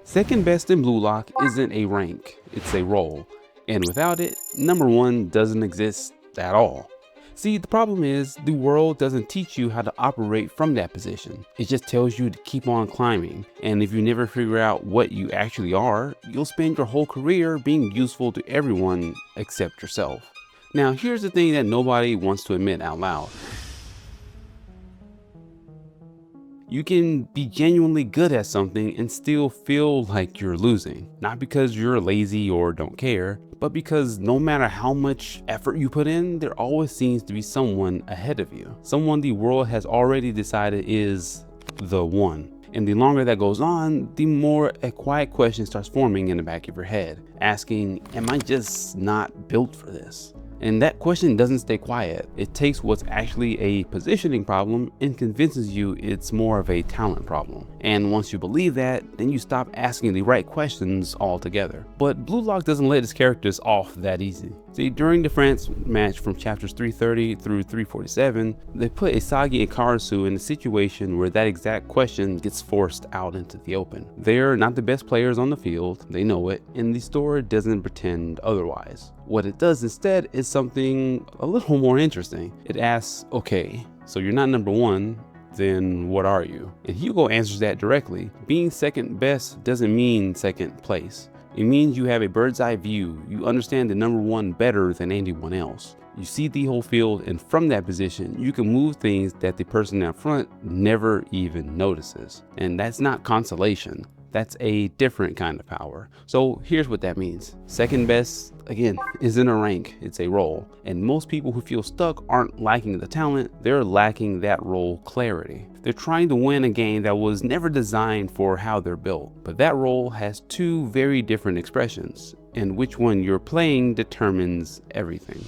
Second best in Blue Lock isn't a rank, it's a role. And without it, number one doesn't exist at all. See, the problem is the world doesn't teach you how to operate from that position. It just tells you to keep on climbing. And if you never figure out what you actually are, you'll spend your whole career being useful to everyone except yourself. Now, here's the thing that nobody wants to admit out loud. You can be genuinely good at something and still feel like you're losing. Not because you're lazy or don't care, but because no matter how much effort you put in, there always seems to be someone ahead of you. Someone the world has already decided is the one. And the longer that goes on, the more a quiet question starts forming in the back of your head, asking, am I just not built for this? And that question doesn't stay quiet. It takes what's actually a positioning problem and convinces you it's more of a talent problem. And once you believe that, then you stop asking the right questions altogether. But Blue Lock doesn't let its characters off that easy. See, during the France match from chapters 330 through 347, they put Isagi and Karasu in a situation where that exact question gets forced out into the open. They're not the best players on the field, they know it, and the story doesn't pretend otherwise. What it does instead is something a little more interesting. It asks, okay, so you're not number one, then what are you? And Hugo answers that directly. Being second best doesn't mean second place. It means you have a bird's eye view. You understand the number one better than anyone else. You see the whole field, and from that position, you can move things that the person out front never even notices. And that's not consolation. That's a different kind of power. So here's what that means. Second best, again, isn't a rank, it's a role. And most people who feel stuck aren't lacking the talent, they're lacking that role clarity. They're trying to win a game that was never designed for how they're built. But that role has two very different expressions, and which one you're playing determines everything.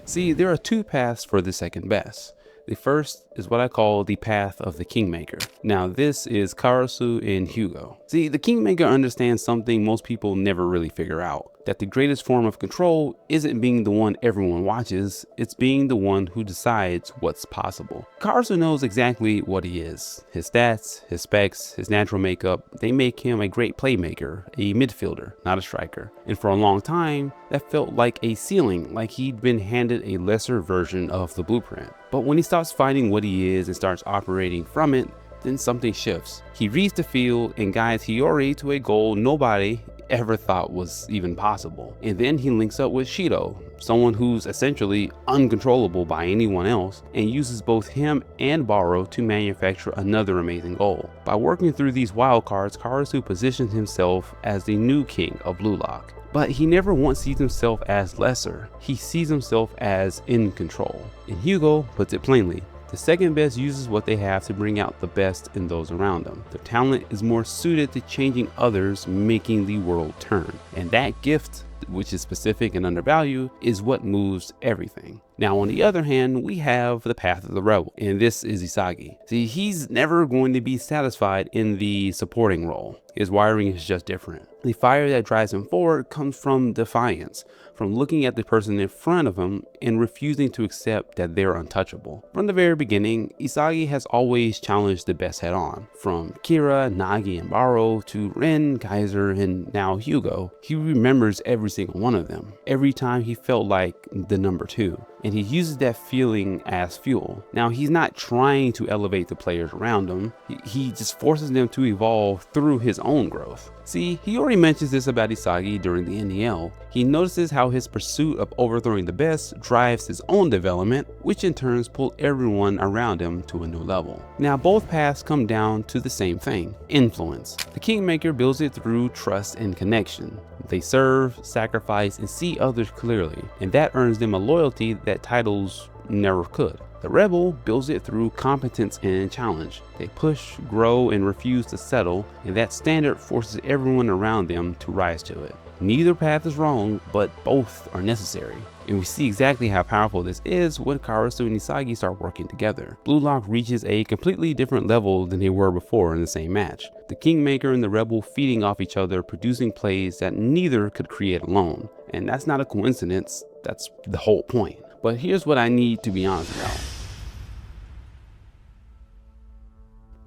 See, there are two paths for the second best. The first is what I call the path of the Kingmaker. Now this is Karasu and Hugo. See, the Kingmaker understands something most people never really figure out. That the greatest form of control isn't being the one everyone watches, it's being the one who decides what's possible. Karasu knows exactly what he is. His stats, his specs, his natural makeup, they make him a great playmaker, a midfielder, not a striker. And for a long time, that felt like a ceiling, like he'd been handed a lesser version of the blueprint. But when he stops finding what he is and starts operating from it, then something shifts. He reads the field and guides Hiyori to a goal nobody ever thought was even possible. And then he links up with Shido, someone who's essentially uncontrollable by anyone else, and uses both him and Baro to manufacture another amazing goal. By working through these wildcards, Karasu positions himself as the new king of Blue Lock. But he never once sees himself as lesser, he sees himself as in control. And Hugo puts it plainly. The second best uses what they have to bring out the best in those around them. Their talent is more suited to changing others, making the world turn. And that gift, which is specific and undervalued, is what moves everything. Now, on the other hand, we have the path of the rebel, and this is Isagi. See, he's never going to be satisfied in the supporting role. His wiring is just different. The fire that drives him forward comes from defiance, from looking at the person in front of him and refusing to accept that they're untouchable. From the very beginning, Isagi has always challenged the best head on. From Kira, Nagi, and Baro to Ren, Kaiser, and now Hugo, he remembers every single one of them. Every time he felt like the number two. And he uses that feeling as fuel. Now, he's not trying to elevate the players around him. He just forces them to evolve through his own growth. See, he already mentions this about Isagi during the NEL. He notices how his pursuit of overthrowing the best drives his own development, which in turn pulls everyone around him to a new level. Now, both paths come down to the same thing: influence. The Kingmaker builds it through trust and connection. They serve, sacrifice, and see others clearly, and that earns them a loyalty that titles never could. The rebel builds it through competence and challenge. They push, grow, and refuse to settle, and that standard forces everyone around them to rise to it. Neither path is wrong, but both are necessary. And we see exactly how powerful this is when Karasu and Isagi start working together. Blue Lock reaches a completely different level than they were before in the same match. The Kingmaker and the Rebel feeding off each other, producing plays that neither could create alone. And that's not a coincidence, that's the whole point. But here's what I need to be honest about.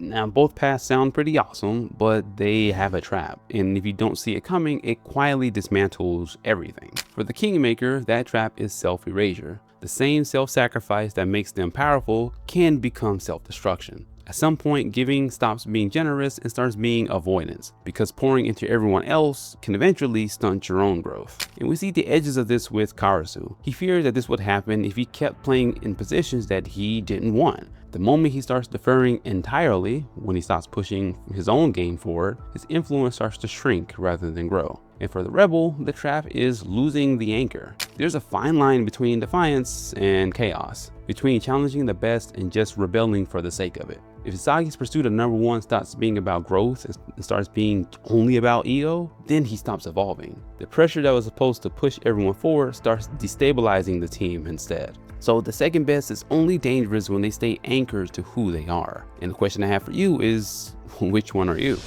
Now, both paths sound pretty awesome, but they have a trap, and if you don't see it coming, it quietly dismantles everything. For the Kingmaker, that trap is self-erasure. The same self-sacrifice that makes them powerful can become self-destruction. At some point, giving stops being generous and starts being avoidance, because pouring into everyone else can eventually stunt your own growth. And we see the edges of this with Karasu. He feared that this would happen if he kept playing in positions that he didn't want. The moment he starts deferring entirely, when he stops pushing his own game forward, his influence starts to shrink rather than grow. And for the rebel, the trap is losing the anchor. There's a fine line between defiance and chaos, between challenging the best and just rebelling for the sake of it. If Isagi's pursuit of number one stops being about growth and starts being only about ego, then he stops evolving. The pressure that was supposed to push everyone forward starts destabilizing the team instead. So the second best is only dangerous when they stay anchored to who they are. And the question I have for you is, which one are you?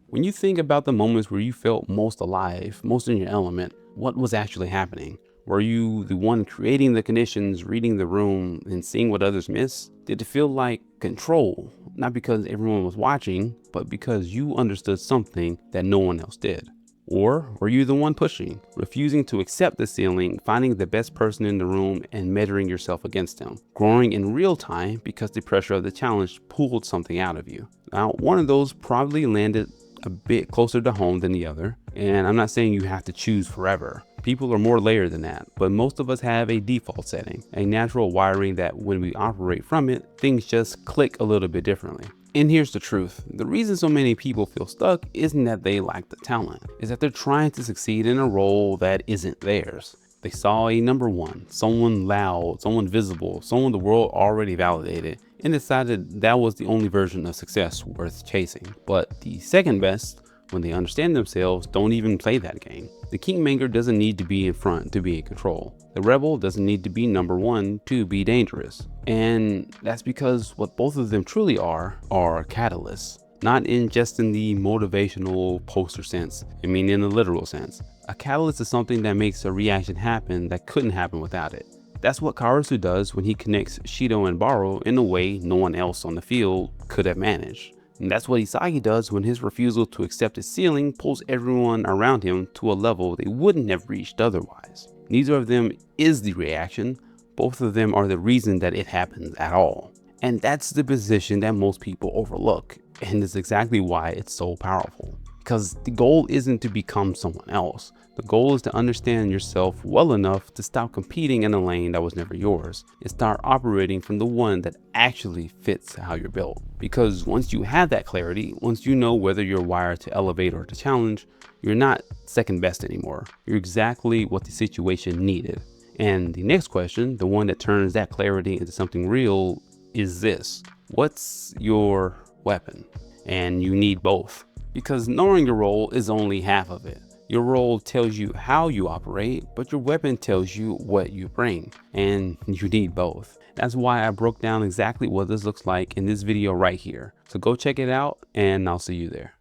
When you think about the moments where you felt most alive, most in your element, what was actually happening? Were you the one creating the conditions, reading the room, and seeing what others miss? Did it feel like control? Not because everyone was watching, but because you understood something that no one else did. Or were you the one pushing, refusing to accept the ceiling, finding the best person in the room and measuring yourself against them, growing in real time because the pressure of the challenge pulled something out of you? Now, one of those probably landed a bit closer to home than the other, and I'm not saying you have to choose forever. People are more layered than that, but most of us have a default setting, a natural wiring that when we operate from it, things just click a little bit differently. And here's the truth. The reason so many people feel stuck isn't that they lack the talent, it's that they're trying to succeed in a role that isn't theirs. They saw a number one, someone loud, someone visible, someone the world already validated, and decided that was the only version of success worth chasing. But the second best, when they understand themselves, don't even play that game. The Kingmaker doesn't need to be in front to be in control. The Rebel doesn't need to be number one to be dangerous. And that's because what both of them truly are catalysts. Not in just in the motivational poster sense, I mean in the literal sense. A catalyst is something that makes a reaction happen that couldn't happen without it. That's what Karasu does when he connects Shido and Baro in a way no one else on the field could have managed. And that's what Isagi does when his refusal to accept his ceiling pulls everyone around him to a level they wouldn't have reached otherwise. Neither of them is the reaction, both of them are the reason that it happens at all. And that's the position that most people overlook, and it's exactly why it's so powerful. Because the goal isn't to become someone else. The goal is to understand yourself well enough to stop competing in a lane that was never yours and start operating from the one that actually fits how you're built. Because once you have that clarity, once you know whether you're wired to elevate or to challenge, you're not second best anymore. You're exactly what the situation needed. And the next question, the one that turns that clarity into something real, is this: what's your weapon? And you need both. Because knowing your role is only half of it. Your role tells you how you operate, but your weapon tells you what you bring, and you need both. That's why I broke down exactly what this looks like in this video right here. So go check it out, and I'll see you there.